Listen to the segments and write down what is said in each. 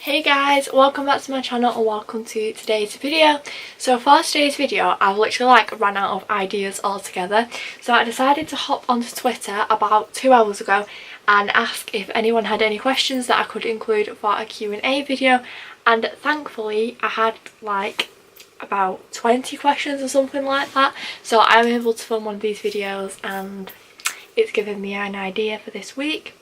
Hey guys, welcome back to my channel and welcome to today's video. So for today's video, I've literally ran out of ideas altogether. So I decided to hop onto Twitter about 2 hours ago and ask if anyone had any questions that I could include for a Q&A video. And thankfully I had about 20 questions or something like that. So I'm able to film one of these videos and it's given me an idea for this week.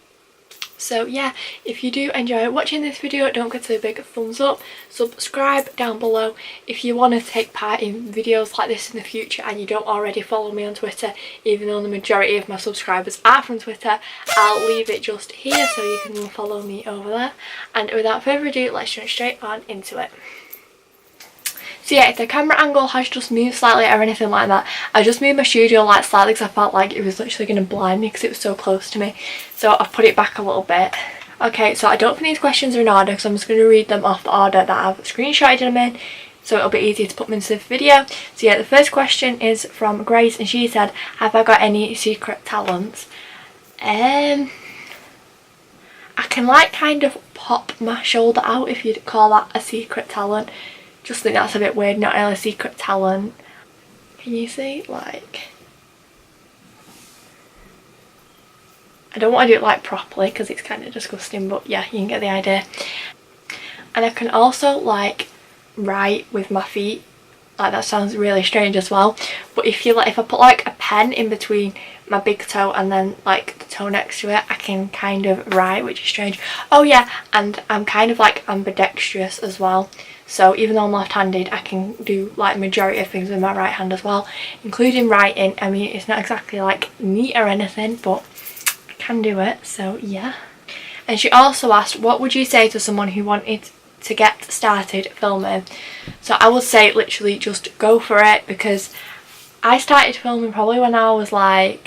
So yeah, if you do enjoy watching this video, don't forget to a big thumbs up, subscribe down below. If you want to take part in videos like this in the future and you don't already follow me on Twitter, even though the majority of my subscribers are from Twitter, I'll leave it just here so you can follow me over there. And without further ado, let's jump straight on into it. So yeah, if the camera angle has just moved slightly or anything like that, I just moved my studio light slightly because I felt like it was literally going to blind me because it was so close to me. So I've put it back a little bit. Okay, so I don't think these questions are in order because I'm just going to read them off the order that I've screenshotted them in, so it'll be easier to put them into the video. So yeah, the first question is from Grace and she said, have I got any secret talents? I can kind of pop my shoulder out, if you'd call that a secret talent. Just think that's a bit weird, not really a secret talent. Can you see? I don't want to do it properly because it's kind of disgusting, but yeah, you can get the idea. And I can also write with my feet. That sounds really strange as well, but if I put a pen in between my big toe and then the toe next to it, I can kind of write, which is strange. Oh yeah, and I'm kind of ambidextrous as well. So even though I'm left-handed, I can do majority of things with my right hand as well, including writing. I mean, it's not exactly neat or anything, but I can do it, so yeah. And she also asked, what would you say to someone who wanted to get started filming? So I would say literally just go for it, because I started filming probably when I was I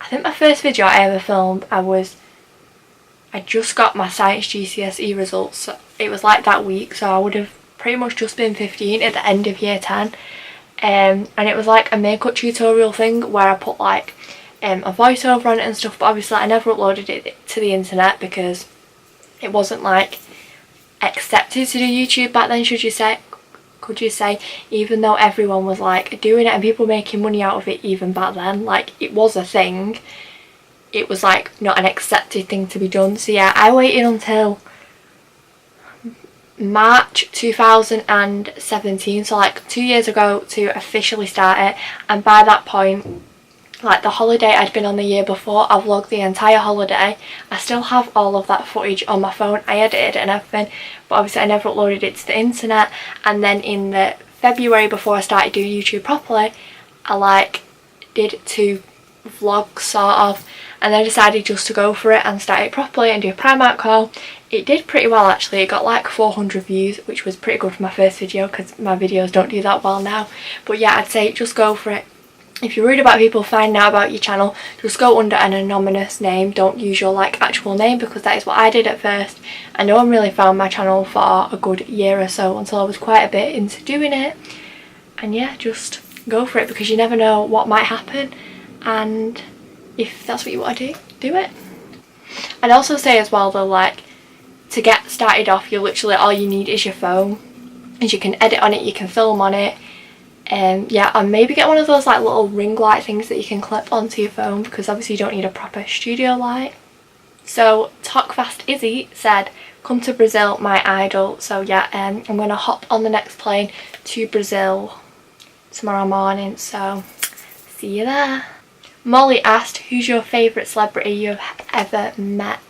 think my first video I ever filmed, I just got my science GCSE results. So it was that week, so I would have pretty much just been 15 at the end of year 10. And it was a makeup tutorial thing where I put a voiceover on it and stuff, but obviously I never uploaded it to the internet because it wasn't accepted to do YouTube back then, could you say, even though everyone was doing it and people making money out of it even back then. It was a thing. It was not an accepted thing to be done. So yeah, I waited until March 2017, so 2 years ago, to officially start it. And by that point, the holiday I'd been on the year before, I vlogged the entire holiday. I still have all of that footage on my phone. I edited it and everything, but obviously I never uploaded it to the internet. And then in the February, before I started doing YouTube properly, I did 2 vlogs sort of, and then decided just to go for it and start it properly and do a Primark haul. It did pretty well actually. It got 400 views, which was pretty good for my first video because my videos don't do that well now. But yeah, I'd say just go for it. If you're worried about people finding out about your channel, just go under an anonymous name. Don't use your actual name, because that is what I did at first. And no one really found my channel for a good year or so until I was quite a bit into doing it. And yeah, just go for it, because you never know what might happen. And if that's what you want to do it. I'd also say as well though, to get started off, all you need is your phone, and you can edit on it, you can film on it. Yeah, and maybe get one of those little ring light things that you can clip onto your phone, because obviously you don't need a proper studio light. So Talk Fast Izzy said, come to Brazil, my idol. So yeah, I'm gonna hop on the next plane to Brazil tomorrow morning, so see you there. Molly asked, who's your favourite celebrity you've ever met?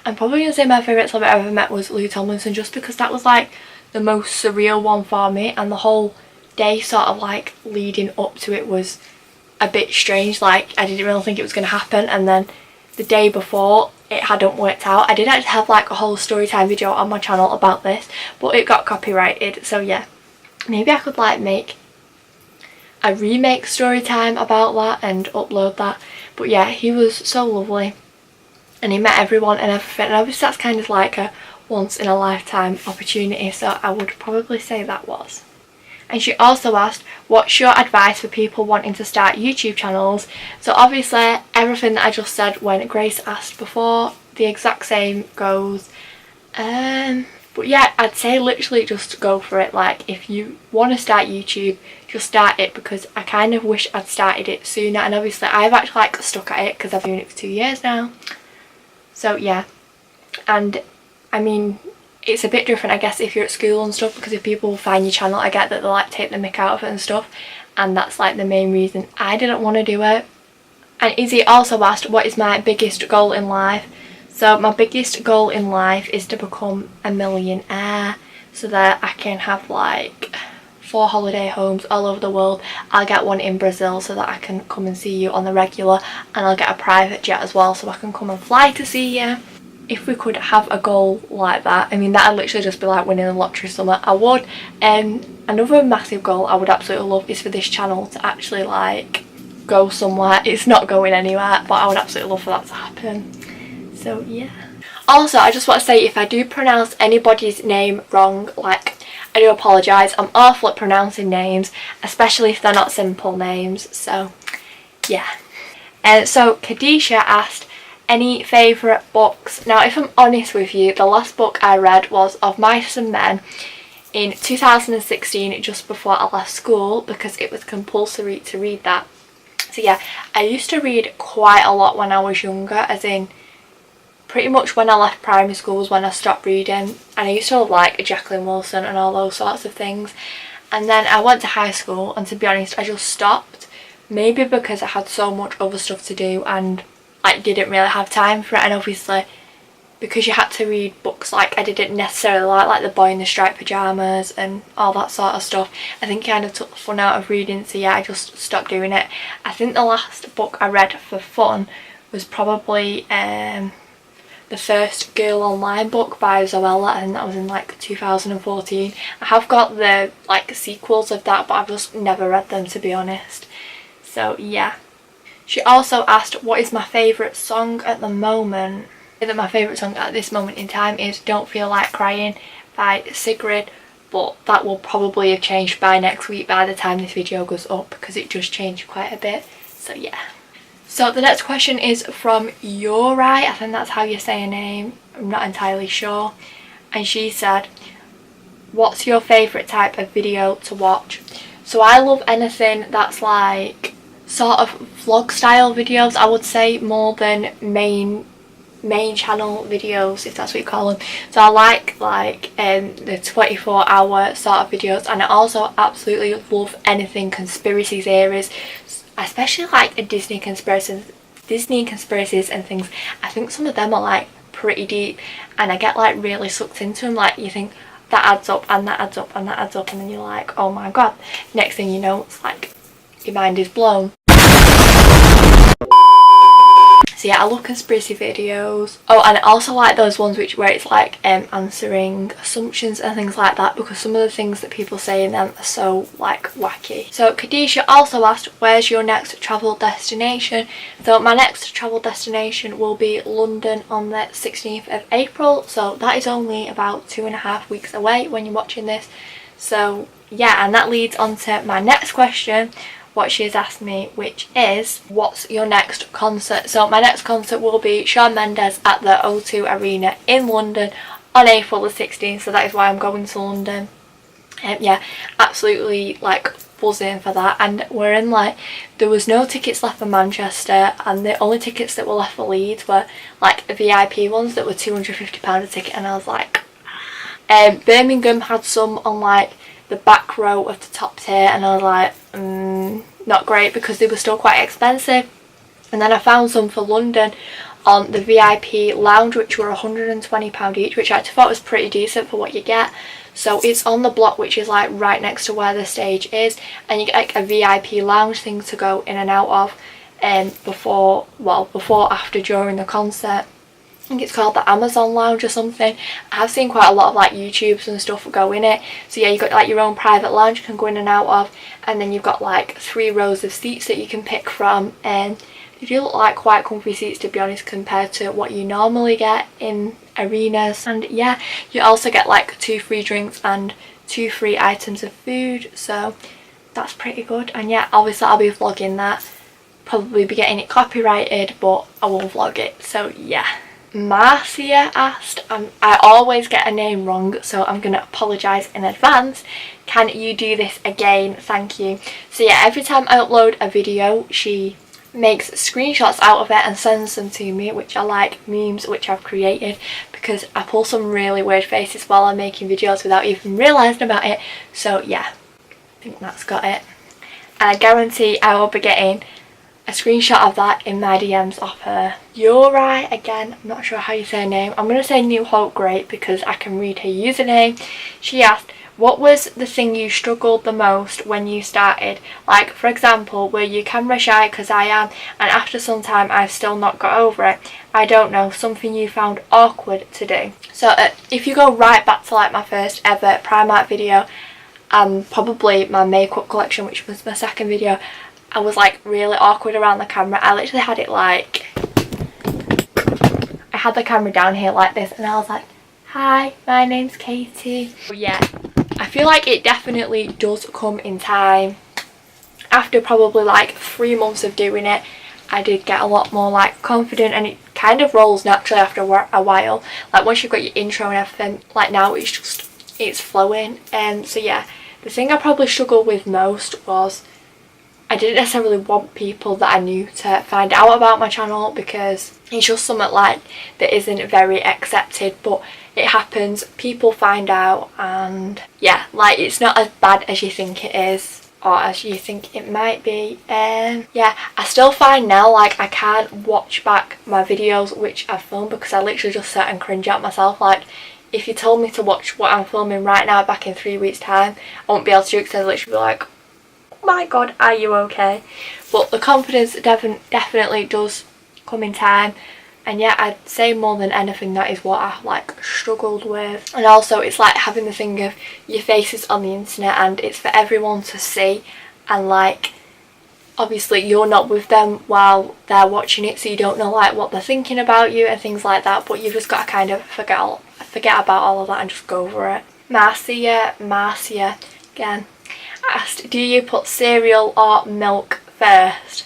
I'm probably going to say my favourite celebrity I've ever met was Tomlinson, just because that was the most surreal one for me, and the whole day sort of leading up to it was a bit strange. I didn't really think it was going to happen, and then the day before it hadn't worked out. I did actually have a whole story time video on my channel about this, but it got copyrighted. So yeah, maybe I could make a remake story time about that and upload that. But yeah, he was so lovely and he met everyone and everything, and obviously that's kind of a once in a lifetime opportunity, so I would probably say that was. And she also asked, what's your advice for people wanting to start YouTube channels? So obviously everything that I just said when Grace asked before the exact same goes. But yeah, I'd say literally just go for it. Like, if you want to start YouTube, just start it, because I kind of wish I'd started it sooner. And obviously I've actually like stuck at it because I've been doing it for 2 years now. So yeah, and I mean, it's a bit different I guess if you're at school and stuff, because if people find your channel, I get that they like take the mick out of it and stuff, and that's like the main reason I didn't want to do it. And Izzy also asked, what is my biggest goal in life? So my biggest goal in life is to become a millionaire, so that I can have like 4 holiday homes all over the world. I'll get one in Brazil so that I can come and see you on the regular, and I'll get a private jet as well so I can come and fly to see you. If we could have a goal like that, I mean, that'd literally just be like winning the lottery summer. I would. Another massive goal I would absolutely love is for this channel to actually like go somewhere. It's not going anywhere, but I would absolutely love for that to happen. So yeah. Also, I just want to say, if I do pronounce anybody's name wrong, like, I do apologise. I'm awful at pronouncing names, especially if they're not simple names. So yeah. And so Kadisha asked, any favourite books? Now, if I'm honest with you, the last book I read was Of Mice and Men in 2016, just before I left school, because it was compulsory to read that. So yeah, I used to read quite a lot when I was younger, as in pretty much when I left primary school was when I stopped reading, and I used to like Jacqueline Wilson and all those sorts of things. And then I went to high school, and to be honest, I just stopped, maybe because I had so much other stuff to do and like didn't really have time for it. And obviously because you had to read books like I didn't necessarily like The Boy in the Striped Pyjamas and all that sort of stuff, I think it kind of took the fun out of reading. So yeah, I just stopped doing it. I think the last book I read for fun was probably the first Girl Online book by Zoella, and that was in like 2014. I have got the like sequels of that, but I've just never read them, to be honest. So yeah. She also asked, what is my favourite song at the moment? I think that my favourite song at this moment in time is Don't Feel Like Crying by Sigrid, but that will probably have changed by next week by the time this video goes up, because it just changed quite a bit. So yeah. So the next question is from Yuri, I think that's how you say her name, I'm not entirely sure. And she said, what's your favourite type of video to watch? So I love anything that's like sort of vlog style videos, I would say, more than main channel videos, if that's what you call them. So I like the 24-hour sort of videos, and I also absolutely love anything conspiracy theories, especially like Disney conspiracies and things. I think some of them are like pretty deep, and I get like really sucked into them. Like, you think that adds up and that adds up and that adds up, and then you're like, oh my god, next thing you know, it's like your mind is blown. So yeah, I love conspiracy videos. Oh, and I also like those ones where it's like answering assumptions and things like that, because some of the things that people say in them are so like wacky. So Kadisha also asked, where's your next travel destination? So my next travel destination will be London on the 16th of April. So that is only about 2.5 weeks away when you're watching this. So yeah, and that leads on to my next question, what she has asked me, which is, what's your next concert? So my next concert will be Shawn Mendes at the O2 Arena in London on April the 16th, so that is why I'm going to London. Yeah, absolutely like buzzing for that. And we're in like, there was no tickets left for Manchester, and the only tickets that were left for Leeds were like VIP ones that were £250 a ticket, and I was like, Birmingham had some on like the back row of the top tier, and I was like, not great, because they were still quite expensive. And then I found some for London on the VIP lounge, which were £120 each, which I actually thought was pretty decent for what you get. So it's on the block, which is like right next to where the stage is, and you get like a VIP lounge thing to go in and out of before, after, during the concert. I think it's called the Amazon Lounge or something. I've seen quite a lot of like YouTubes and stuff go in it. So yeah, you've got like your own private lounge you can go in and out of, and then you've got like 3 rows of seats that you can pick from, and they do look like quite comfy seats, to be honest, compared to what you normally get in arenas. And yeah, you also get like 2 free drinks and 2 free items of food, so that's pretty good. And yeah, obviously I'll be vlogging that, probably be getting it copyrighted, but I will vlog it. So yeah. Marcia asked, I always get a name wrong, so I'm going to apologise in advance. Can you do this again? Thank you. So yeah, every time I upload a video, she makes screenshots out of it and sends them to me, which are like memes which I've created, because I pull some really weird faces while I'm making videos without even realising about it. So yeah, I think that's got it. And I guarantee I will be getting a screenshot of that in my DMs off her. You're right, again, I'm not sure how you say her name. I'm going to say New Hope Great because I can read her username. She asked, what was the thing you struggled the most when you started? Like, for example, were you camera shy, because I am, and after some time I've still not got over it. I don't know, something you found awkward to do. So if you go right back to like my first ever Primark video, probably my makeup collection, which was my second video, I was like really awkward around the camera. I literally had it like, I had the camera down here like this, and I was like, hi, my name's Katie. Yeah, I feel like it definitely does come in time. After probably like 3 months of doing it, I did get a lot more like confident, and it kind of rolls naturally after a while. Like once you've got your intro and everything, like now it's flowing. And so yeah, the thing I probably struggled with most was I didn't necessarily want people that I knew to find out about my channel, because it's just something like that isn't very accepted, but it happens, people find out, and yeah, like it's not as bad as you think it is, or as you think it might be. Yeah, I still find now like I can't watch back my videos which I've filmed, because I literally just sit and cringe at myself. Like if you told me to watch what I'm filming right now back in 3 weeks time, I won't be able to do it, because I'd literally be like, oh my god, are you okay? But the confidence definitely does come in time. And yeah, I'd say more than anything that is what I like struggled with. And also it's like having the thing of your faces on the internet and it's for everyone to see, and like obviously you're not with them while they're watching it, so you don't know like what they're thinking about you and things like that, but you've just got to kind of forget about all of that and just go over it. Marcia again asked, do you put cereal or milk first?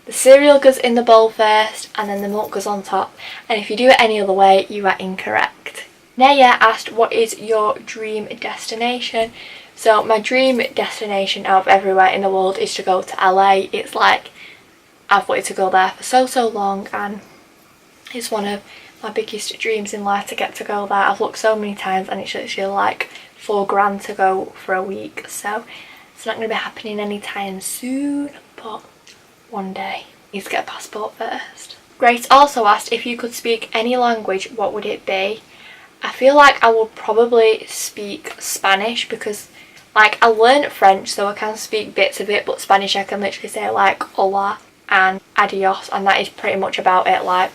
The cereal goes in the bowl first and then the milk goes on top, and if you do it any other way you are incorrect. Naya asked, what is your dream destination? So my dream destination out of everywhere in the world is to go to LA. It's like I've wanted to go there for so long, and it's one of my biggest dreams in life to get to go there. I've looked so many times and it's literally like $4,000 to go for a week, so it's not going to be happening anytime soon, but one day. Need to get a passport first. Grace also asked, if you could speak any language, what would it be? I feel like I would probably speak Spanish, because like I learned French so I can speak bits of it, but Spanish I can literally say like hola and adios, and that is pretty much about it. Like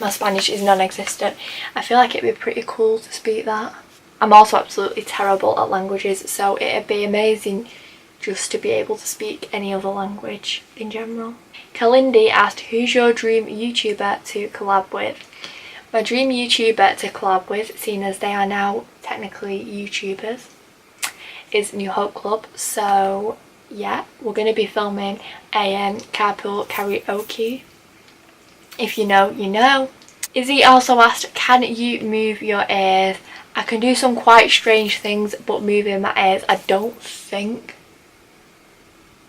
my Spanish is non-existent. I feel like it'd be pretty cool to speak that. I'm also absolutely terrible at languages, so it'd be amazing just to be able to speak any other language in general. Kalindi asked, who's your dream YouTuber to collab with? My dream YouTuber to collab with, seeing as they are now technically YouTubers, is New Hope Club. So yeah, we're going to be filming a Carpool Karaoke. If you know, you know. Izzy also asked, can you move your ears? I can do some quite strange things, but moving my ears, I don't think.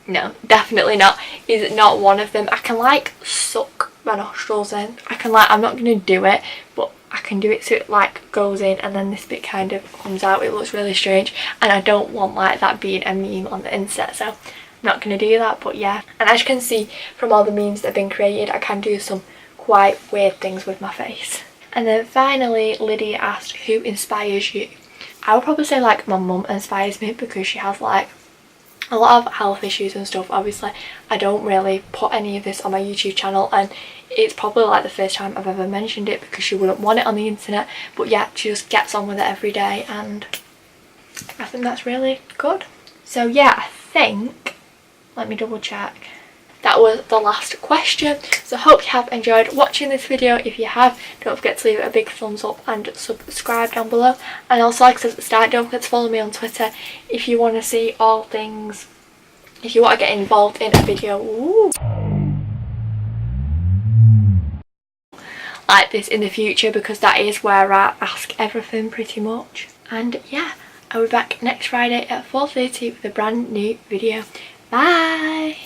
No, definitely not. Is not one of them. I can like suck my nostrils in. I can like, I'm not going to do it, but I can do it so it like goes in and then this bit kind of comes out. It looks really strange, and I don't want like that being a meme on the internet, so I'm not going to do that. But yeah, and as you can see from all the memes that have been created, I can do some quite weird things with my face. And then finally Lydia asked, who inspires you? I would probably say like my mum inspires me, because she has like a lot of health issues and stuff. Obviously I don't really put any of this on my YouTube channel, and it's probably like the first time I've ever mentioned it, because she wouldn't want it on the internet, but yeah, she just gets on with it every day, and I think that's really good. So yeah, I think, let me double check, that was the last question. So hope you have enjoyed watching this video. If you have, don't forget to leave it a big thumbs up and subscribe down below. And also, like I said at the start, don't forget to follow me on Twitter if you want to see all things, if you want to get involved in a video. Ooh. like this in the future, because that is where I ask everything pretty much. And yeah, I'll be back next Friday at 4:30 with a brand new video. Bye!